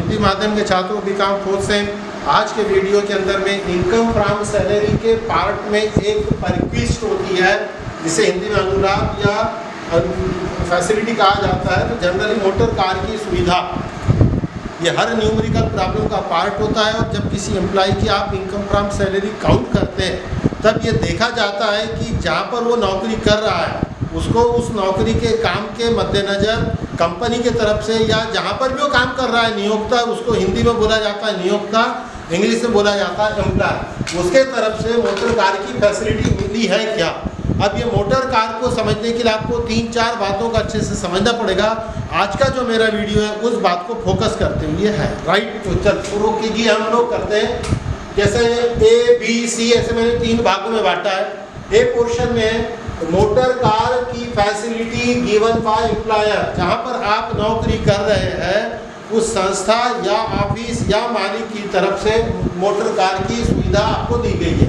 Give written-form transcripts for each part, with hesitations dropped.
हिंदी माध्यम के छात्रों भी काम खोज से आज के वीडियो के अंदर में इनकम फ्रॉम सैलरी के पार्ट में एक परिक्विस्ट होती है जिसे हिंदी में अनुलाभ या फैसिलिटी कहा जाता है। तो जनरली मोटर कार की सुविधा ये हर न्यूमेरिकल प्रॉब्लम का पार्ट होता है और जब किसी एम्प्लॉय की आप इनकम फ्रॉम सैलरी काउंट करते हैं तब ये देखा जाता है कि जहाँ पर वो नौकरी कर रहा है उसको उस नौकरी के काम के मद्देनज़र कंपनी के तरफ से या जहाँ पर भी वो काम कर रहा है नियोक्ता, उसको हिंदी में बोला जाता है नियोक्ता, इंग्लिश में बोला जाता है एम्प्लॉय, उसके तरफ से मोटर कार की फैसिलिटी मिली है क्या। अब ये मोटर कार को समझने के लिए आपको 3-4 बातों का अच्छे से समझना पड़ेगा। आज का जो मेरा वीडियो है उस बात को फोकस करते हुए है, राइट। तो चल शुरू कीजिए, हम लोग करते हैं। जैसे ए बी सी ऐसे मैंने 3 भागों में बांटा है। ए पोर्शन में मोटर कार की फैसिलिटी गिवन बाय एम्प्लॉयर, जहाँ पर आप नौकरी कर रहे हैं उस संस्था या ऑफिस या मालिक की तरफ से मोटर कार की सुविधा आपको दी गई है।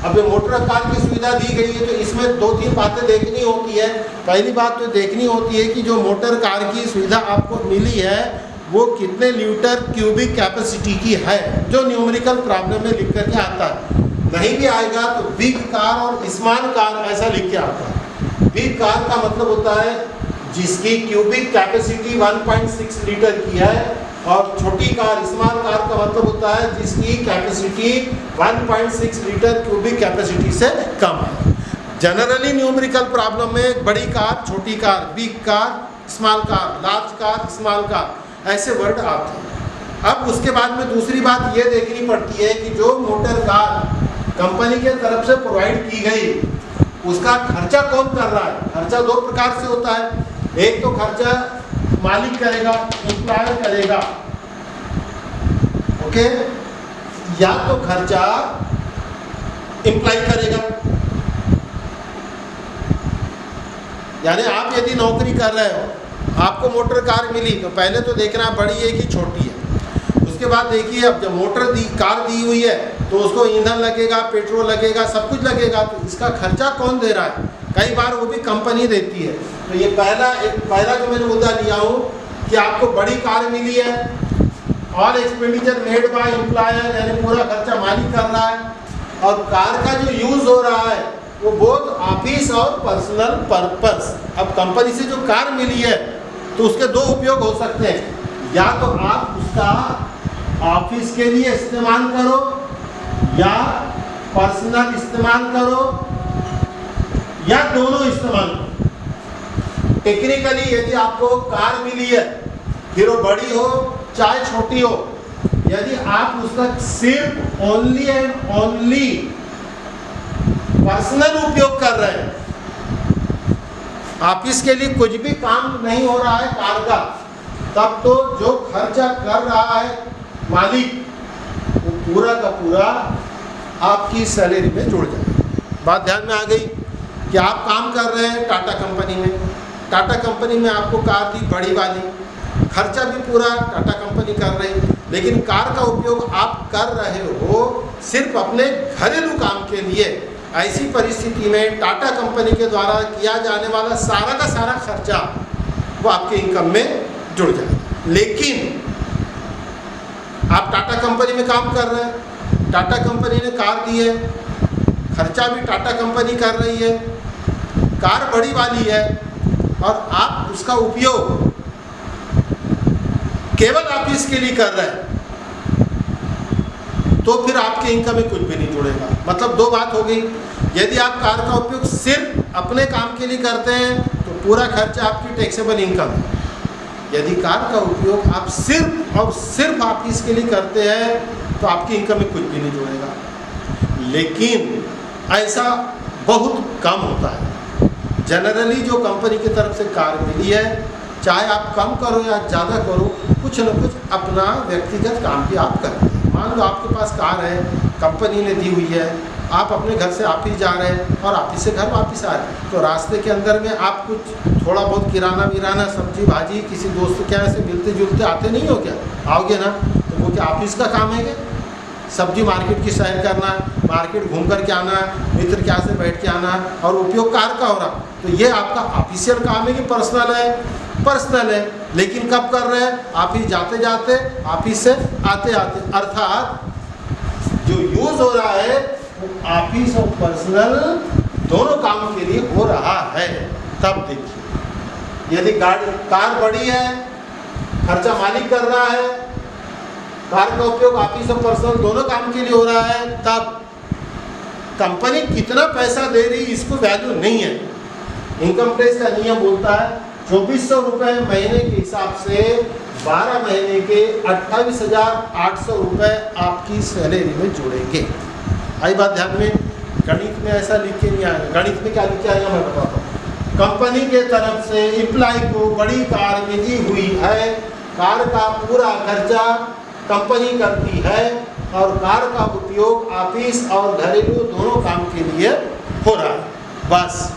अब ये मोटर कार की सुविधा दी गई है तो इसमें 2-3 बातें देखनी होती है। पहली बात तो देखनी होती है कि जो मोटर कार की सुविधा आपको मिली है वो कितने लीटर क्यूबिक कैपेसिटी की है, जो न्यूमेरिकल प्रॉब्लम में लिख करके आता है। नहीं भी आएगा तो बिग कार और स्मॉल कार ऐसा लिख के आता है। बिग कार का मतलब होता है जिसकी क्यूबिक कैपेसिटी 1.6 लीटर की है और छोटी कार स्मॉल कार का मतलब होता है जिसकी कैपेसिटी 1.6 लीटर क्यूबिक कैपेसिटी से कम है। जनरली न्यूमेरिकल प्रॉब्लम में बड़ी कार, छोटी car, big car, small car, large car, small car ऐसे वर्ड आते हैं। अब उसके बाद में दूसरी बात ये देखनी पड़ती है कि जो मोटर कार कंपनी के तरफ से प्रोवाइड की गई उसका खर्चा कौन कर रहा है। खर्चा 2 प्रकार से होता है। एक तो खर्चा मालिक करेगा, एम्प्लॉयर करेगा, ओके, या तो खर्चा एम्प्लॉय करेगा। यानी आप यदि नौकरी कर रहे हो, आपको मोटर कार मिली तो पहले तो देखना बड़ी है कि छोटी है। उसके बाद देखिए अब जब कार दी हुई है तो उसको ईंधन लगेगा, पेट्रोल लगेगा, सब कुछ लगेगा, तो इसका खर्चा कौन दे रहा है। कई बार वो भी कंपनी देती है। तो ये पहला जो मैंने मुद्दा लिया हूँ कि आपको बड़ी कार मिली है, all expenditure made by employer, यानी पूरा खर्चा मालिक कर रहा है, और कार का जो यूज़ हो रहा है वो बोथ ऑफिस और पर्सनल पर्पस। अब कंपनी से जो कार मिली है तो उसके 2 उपयोग हो सकते हैं, या तो आप उसका ऑफिस के लिए इस्तेमाल करो या पर्सनल इस्तेमाल करो या दोनों इस्तेमाल करो। टेक्निकली यदि आपको कार मिली है फिर वो बड़ी हो चाहे छोटी हो, यदि आप उसका सिर्फ ओनली एंड ओनली पर्सनल उपयोग कर रहे हैं, ऑफिस के लिए कुछ भी काम नहीं हो रहा है कार का, तब तो जो खर्चा कर रहा है मालिक वो पूरा का पूरा आपकी सैलरी में जुड़ जाएगा। बात ध्यान में आ गई कि आप काम कर रहे हैं टाटा कंपनी में, टाटा कंपनी में आपको कार दी बड़ी वाली, खर्चा भी पूरा टाटा कंपनी कर रही, लेकिन कार का उपयोग आप कर रहे हो सिर्फ अपने घरेलू काम के लिए। ऐसी परिस्थिति में टाटा कंपनी के द्वारा किया जाने वाला सारा का सारा खर्चा वो आपके इनकम में जुड़ जाएगा। लेकिन आप टाटा कंपनी में काम कर रहे हैं, टाटा कंपनी ने कार दी है, खर्चा भी टाटा कंपनी कर रही है, कार बड़ी वाली है और आप उसका उपयोग केवल ऑफिस के लिए कर रहे हैं, तो फिर आपके इनकम में कुछ भी नहीं जुड़ेगा। मतलब 2 बात हो गई। यदि आप कार का उपयोग सिर्फ अपने काम के लिए करते हैं तो पूरा खर्चा आपकी टैक्सेबल इनकम है। यदि कार का उपयोग आप सिर्फ और सिर्फ ऑफिस के लिए करते हैं तो आपकी इनकम में कुछ भी नहीं जुड़ेगा। लेकिन ऐसा बहुत कम होता है। जनरली जो कंपनी की तरफ से कार मिली है, चाहे आप कम करो या ज़्यादा करो, कुछ न कुछ अपना व्यक्तिगत काम भी आप करते हैं। मान लो आपके पास कार है, कंपनी ने दी हुई है, आप अपने घर से ऑफिस जा रहे हैं और ऑफिस से घर वापस आ रहे हैं, तो रास्ते के अंदर में आप कुछ थोड़ा बहुत किराना विराना, सब्जी भाजी किसी दोस्त के यहाँ से मिलते जुलते आते नहीं हो क्या? आओगे ना। तो वो क्या ऑफिस का काम है क्या? सब्जी मार्केट की सैर करना, मार्केट घूम कर के आना, मित्र के यहाँ से बैठ के आना, और उपयोग कार का हो रहा, तो ये आपका ऑफिशियल काम है कि पर्सनल है? पर्सनल है, लेकिन कब कर रहे हैं? ऑफिस जाते जाते, ऑफिस से आते आते, अर्थात जो यूज हो रहा है वो ऑफिस और पर्सनल दोनों काम के लिए हो रहा है। तब देखिए, यदि कार बड़ी है, खर्चा मालिक कर रहा है, कार का उपयोग ऑफिस और पर्सनल दोनों काम के लिए हो रहा है, तब कंपनी कितना पैसा दे रही इसको वैल्यू नहीं है। इनकम टैक्स का नियम बोलता है 2400 रुपये महीने के हिसाब से 12 महीने के 28,800 रुपये आपकी सैलरी में जोड़ेंगे। आई बात ध्यान में। गणित में ऐसा लिख के नहीं आएगा। गणित में क्या लिख के आएगा मैं बताता हूँ। कंपनी के तरफ से एम्प्लॉय को बड़ी कार मिली हुई है, कार का पूरा खर्चा कंपनी करती है और कार का उपयोग ऑफिस और घरेलू दोनों काम के लिए हो रहा है। बस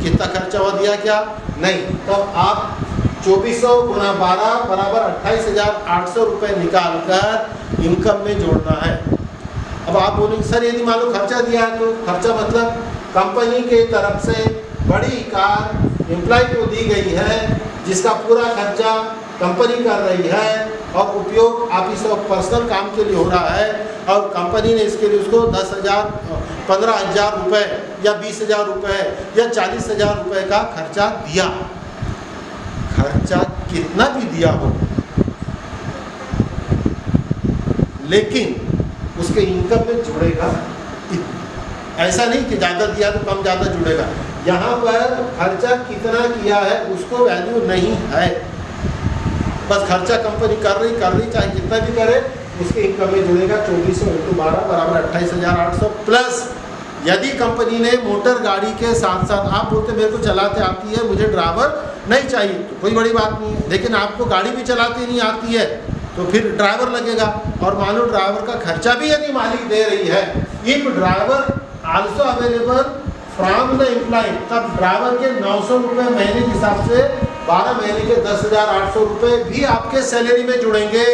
कितना खर्चा हुआ दिया क्या? नहीं। तो आप 2400 गुना 12 बराबर 28,800 रुपये निकाल कर इनकम में जोड़ना है। अब आप बोलेंगे सर यदि मान लो खर्चा दिया है, तो खर्चा मतलब कंपनी के तरफ से बड़ी कार एम्प्लॉय को दी गई है जिसका पूरा खर्चा कंपनी कर रही है और उपयोग ऑफिस और पर्सनल काम के लिए हो रहा है, और कंपनी ने इसके लिए उसको 10,000, 15,000 रुपये या 20,000 रुपये या 40,000 रुपये का खर्चा दिया। खर्चा कितना भी दिया हो, लेकिन उसके इनकम में जुड़ेगा। ऐसा नहीं कि ज़्यादा दिया तो कम ज़्यादा जुड़ेगा। यहाँ पर खर्चा कितना किया है उसको वैल्यू नहीं है। बस खर्चा कंपनी कर रही चाहे कितना भी करे, उसके इनकम में जुड़ेगा। 2400 × 12 बराबर 28,800 प्लस यदि कंपनी ने मोटर गाड़ी के साथ साथ, आप बोलते मेरे को चलाते आती है, मुझे ड्राइवर नहीं चाहिए, तो कोई बड़ी बात नहीं है। लेकिन आपको गाड़ी भी चलाती नहीं आती है तो फिर ड्राइवर लगेगा, और मान लो ड्राइवर का खर्चा भी यदि मालिक दे रही है, if driver also available from the employ, तब ड्राइवर के 900 रुपये महीने के हिसाब से 12 महीने के 10,800 रुपये भी आपके सैलरी में जुड़ेंगे,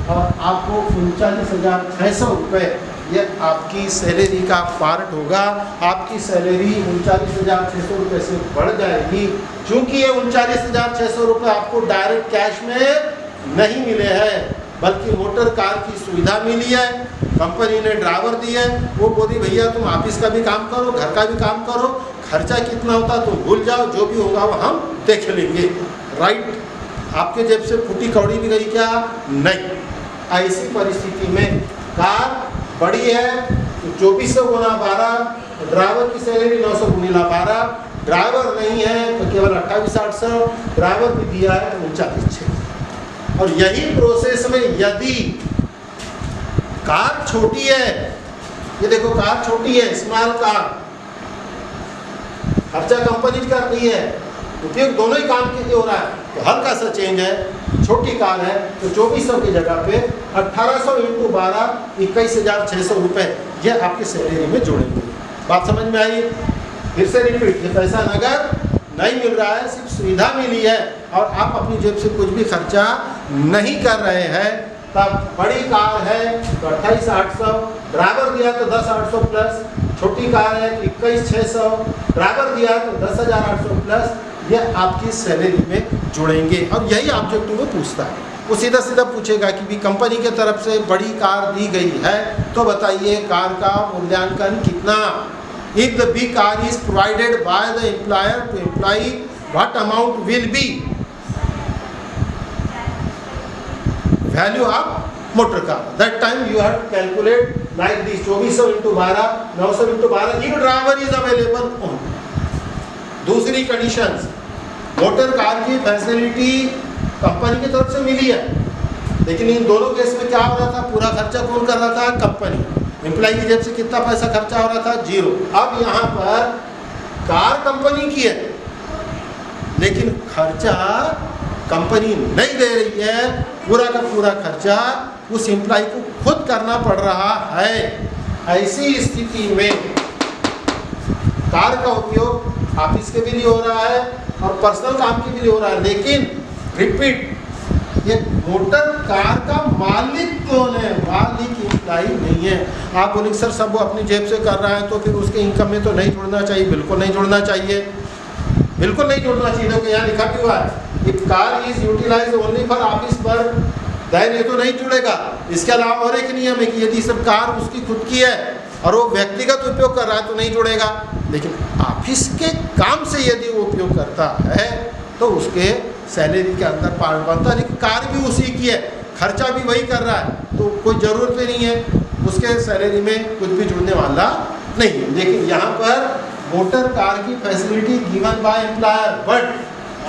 और आपको 39,600 रुपये ये आपकी सैलरी का पार्ट होगा। आपकी सैलरी 39,600 रुपये से बढ़ जाएगी, क्योंकि ये 39,600 रुपये आपको डायरेक्ट कैश में नहीं मिले हैं, बल्कि मोटर कार की सुविधा मिली है, कंपनी ने ड्राइवर दी है। वो बोली भैया तुम ऑफिस का भी काम करो, घर का भी काम करो, खर्चा कितना होता तुम भूल जाओ, जो भी होगा वो हम देख लेंगे। राइट? आपके जेब से फूटी कौड़ी भी गई क्या? नहीं। ऐसी परिस्थिति में कार बड़ी है तो 2400 गुना 12, ड्राइवर की सैलरी 900 गुना 12, ड्राइवर नहीं है तो केवल 28,800, ड्राइवर भी दिया है 39,600। और यही प्रोसेस में यदि कार छोटी है, ये देखो कार छोटी है, स्मॉल कार, खर्चा कंपनी कर रही है, उपयोग दोनों ही काम के लिए हो रहा है, तो हल्का सा चेंज है, छोटी कार है तो 2400 की जगह पे 1800 × 12 21,600 रुपये ये आपके सैलरी में जोड़ेंगे। बात समझ में आई? फिर से रिपीट, ये पैसा नगद नहीं मिल रहा है, सिर्फ सुविधा मिली है और आप अपनी जेब से कुछ भी खर्चा नहीं कर रहे हैं। तब बड़ी कार है तो 28,800, ड्राइवर दिया तो 10,800 प्लस, छोटी कार है तो 21,600, ड्राइवर दिया तो 10,800 प्लस, ये आपकी सैलरी में जुड़ेंगे। और यही ऑब्जेक्टिव वो पूछता है। वो सीधा सीधा पूछेगा कि भी कंपनी के तरफ से बड़ी कार दी गई है तो बताइए कार का मूल्यांकन कितना। If the big car is provided by the employer to employee, what amount will be? Value of motor car. That time you have to calculate like this: 2400 × 12, 900 × 12. If driver is available only. दूसरी conditions, motor car की facility company की तरफ से मिली है, लेकिन इन दोनों case में क्या हो रहा था? पूरा खर्चा कौन कर रहा था? कंपनी। एम्प्लॉय की जेब से कितना पैसा खर्चा हो रहा था? 0। अब यहाँ पर कार कंपनी की है, लेकिन खर्चा कंपनी नहीं दे रही है, पूरा का पूरा खर्चा उस एम्प्लॉय को खुद करना पड़ रहा है। ऐसी स्थिति में कार का उपयोग ऑफिस के भी लिए हो रहा है और पर्सनल काम के भी लिए हो रहा है, लेकिन रिपीट, ये मोटर कार का मालिक कौन है? मालिक एम्प्लॉय नहीं है। आप बोलेंगे सर सब वो अपनी जेब से कर रहा है तो फिर उसके इनकम में तो नहीं जुड़ना चाहिए। बिल्कुल नहीं जुड़ना चाहिए, बिल्कुल नहीं जोड़ना चाहिए, क्योंकि यहाँ लिखा भी हुआ है if car is utilize only for office पर, देन ये तो नहीं जुड़ेगा। इसके अलावा और एक नियम है कि यदि सब कार उसकी खुद की है और वो व्यक्तिगत उपयोग कर रहा है तो नहीं जुड़ेगा, लेकिन ऑफिस के काम से यदि वो उपयोग करता है तो उसके सैलरी के अंदर पार्ट बनता है। लेकिन कार भी उसी की है, खर्चा भी वही कर रहा है, तो कोई ज़रूरत ही नहीं है, उसके सैलरी में कुछ भी जुड़ने वाला नहीं है। लेकिन यहाँ पर मोटर कार की facility given by employer, but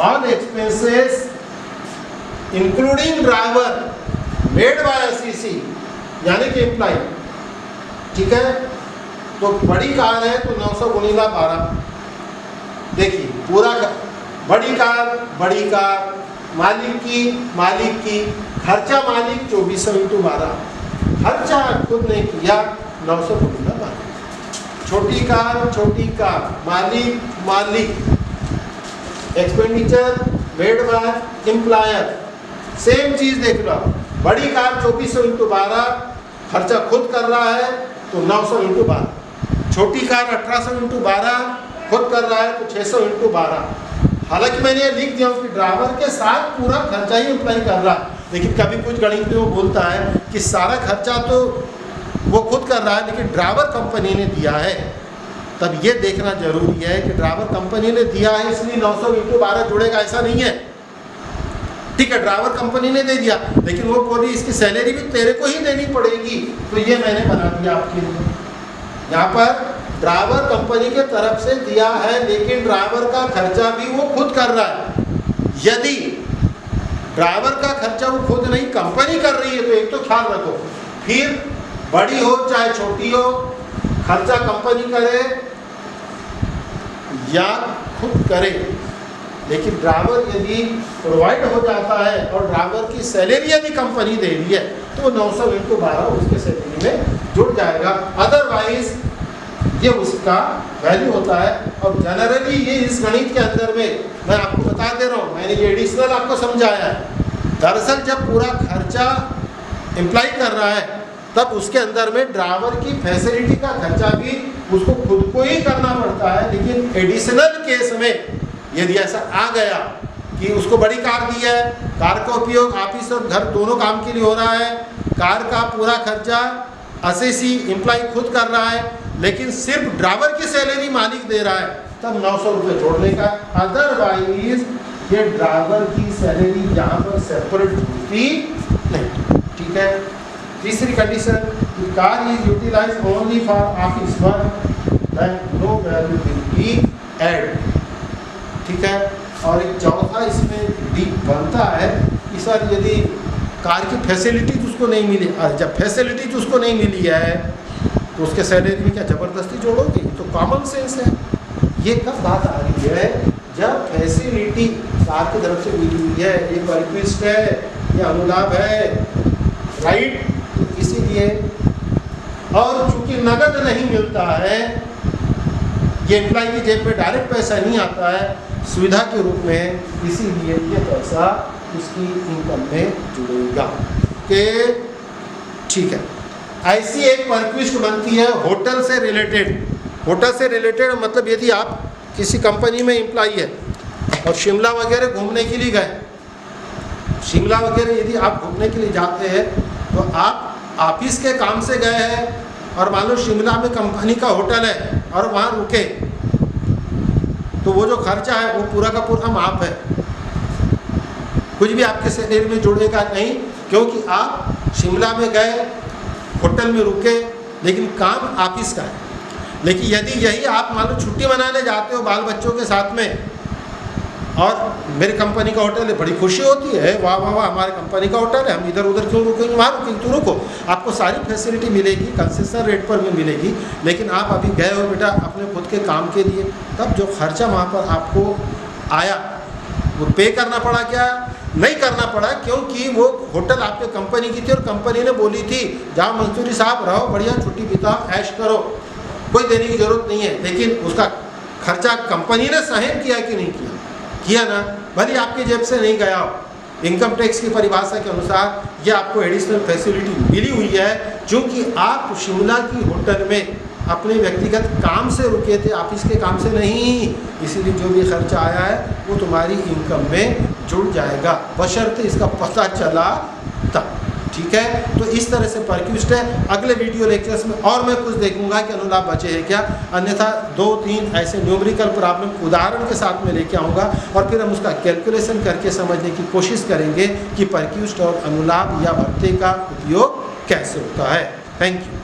all expenses including driver made by SEC यानी कि एम्प्लॉय। ठीक है, तो बड़ी कार है तो 900 गुणिला 12, देखिए पूरा बड़ी कार मालिक की खर्चा मालिक 2400 × 12, खर्चा खुद ने किया 900 गुणिला 12। छोटी कार मालिक expenditure made by employer, same चीज देख लो, बड़ी कार 2400 × 12 खर्चा खुद कर रहा है तो 900 × 12, छोटी कार 1800 × 12 खुद कर रहा है तो 600 × 12। हालांकि मैंने ये लिख दिया कि ड्राइवर के साथ पूरा खर्चा ही एम्प्लॉय कर रहा है, लेकिन कभी कुछ गणित में वो बोलता है कि सारा खर्चा तो वो खुद कर रहा है लेकिन ड्राइवर कंपनी ने दिया है, तब ये देखना जरूरी है कि ड्राइवर कंपनी ने दिया है इसलिए 900 × 12 जुड़ेगा, ऐसा नहीं है। ठीक है, ड्राइवर कंपनी ने दे दिया लेकिन वो बोली इसकी सैलरी भी तेरे को ही देनी पड़ेगी, तो ये मैंने बना दिया आपके लिए। यहाँ पर ड्राइवर कंपनी के तरफ से दिया है लेकिन ड्राइवर का खर्चा भी वो खुद कर रहा है। यदि ड्राइवर का खर्चा वो खुद नहीं कंपनी कर रही है तो एक तो ख्याल रखो, फिर बड़ी हो चाहे छोटी हो, खर्चा कंपनी करे या खुद करे, लेकिन ड्राइवर यदि प्रोवाइड हो जाता है और ड्राइवर की सैलरी यदि कंपनी दे रही है तो 900 × 12 उसके सैलरी में जुड़ जाएगा, अदरवाइज ये उसका वैल्यू होता है। और जनरली ये इस गणित के अंदर में मैं आपको बता दे रहा हूँ, मैंने ये एडिशनल आपको समझाया है। दरअसल जब पूरा खर्चा एम्प्लॉय कर रहा है तब उसके अंदर में ड्राइवर की फैसिलिटी का खर्चा भी उसको खुद को ही करना पड़ता है, लेकिन एडिशनल केस में यदि ऐसा आ गया कि उसको बड़ी कार दी है, कार का उपयोग ऑफिस और घर दोनों काम के लिए हो रहा है, कार का पूरा खर्चा एसईसी एम्प्लॉय खुद कर रहा है लेकिन सिर्फ ड्राइवर की सैलरी मालिक दे रहा है, तब 900 रुपये जोड़ने का, अदरवाइज ये ड्राइवर की सैलरी यहाँ पर सेपरेट जुड़ती नहीं। ठीक है, तीसरी condition, car is utilize only for office work, then no value will be add. ठीक है, और एक चौथा इसमें डी बनता है कि सर यदि कार की फैसिलिटीज उसको नहीं मिली, जब फैसिलिटीज उसको नहीं मिली है तो उसके सैलरी में क्या ज़बरदस्ती जोड़ोगे? तो कॉमन सेंस है। ये कब बात आ रही है? जब फैसिलिटी कार की तरफ से मिली हुई है, ये रिक्वेस्ट है, ये अनुलाभ है, राइट, तो इसीलिए, और चूंकि नगद नहीं मिलता है, ये एम्प्लॉय की जेब में डायरेक्ट पैसा नहीं आता है सुविधा के रूप में, इसीलिए ये पैसा उसकी इनकम में जुड़ेगा। कि ठीक है, ऐसी एक परक्विस्ट बनती है होटल से रिलेटेड। होटल से रिलेटेड मतलब यदि आप किसी कंपनी में एम्प्लॉय है और शिमला वगैरह घूमने के लिए गए, शिमला वगैरह यदि आप घूमने के लिए जाते हैं तो आप ऑफिस के काम से गए हैं और मान लो शिमला में कंपनी का होटल है और वहाँ रुके, तो वो जो खर्चा है वो पूरा का पूरा माफ है, कुछ भी आपके सैलरी में जुड़ेगा नहीं, क्योंकि आप शिमला में गए, होटल में रुके, लेकिन काम ऑफिस का है। लेकिन यदि यही आप मान लो छुट्टी मनाने जाते हो बाल बच्चों के साथ में और मेरी कंपनी का होटल है, बड़ी खुशी होती है, वाह वाह वाह हमारे कंपनी का होटल है, हम इधर उधर क्यों रुकेंगे, वहाँ रुकेंगे, तो रुको, आपको सारी फैसिलिटी मिलेगी, कंसेशन रेट पर भी मिलेगी, लेकिन आप अभी गए हो बेटा अपने खुद के काम के लिए, तब जो खर्चा वहाँ पर आपको आया वो पे करना पड़ा क्या? नहीं करना पड़ा, क्योंकि वो होटल आपके कंपनी की थी और कंपनी ने बोली थी जाओ मंसूरी साहब रहो, बढ़िया छुट्टी बिताओ, ऐश करो, कोई देने की ज़रूरत नहीं है। लेकिन उसका खर्चा कंपनी ने सहन किया कि नहीं किया? किया ना, भले आपकी जेब से नहीं गया हो। इनकम टैक्स की परिभाषा के अनुसार ये आपको एडिशनल फैसिलिटी मिली हुई है, क्योंकि आप शिमला की होटल में अपने व्यक्तिगत काम से रुके थे, ऑफिस के काम से नहीं। इसीलिए जो भी खर्चा आया है वो तुम्हारी इनकम में जुड़ जाएगा, बशर्ते इसका पता चला तब। ठीक है, तो इस तरह से परक्यूस्ट है। अगले वीडियो लेक्चर्स में और मैं कुछ देखूंगा कि अनुलाभ बचे हैं क्या, अन्यथा 2-3 ऐसे न्यूमेरिकल प्रॉब्लम उदाहरण के साथ में लेके आऊँगा और फिर हम उसका कैलकुलेशन करके समझने की कोशिश करेंगे कि परक्यूस्ट और अनुलाभ या भत्ते का उपयोग कैसे होता है। Thank you.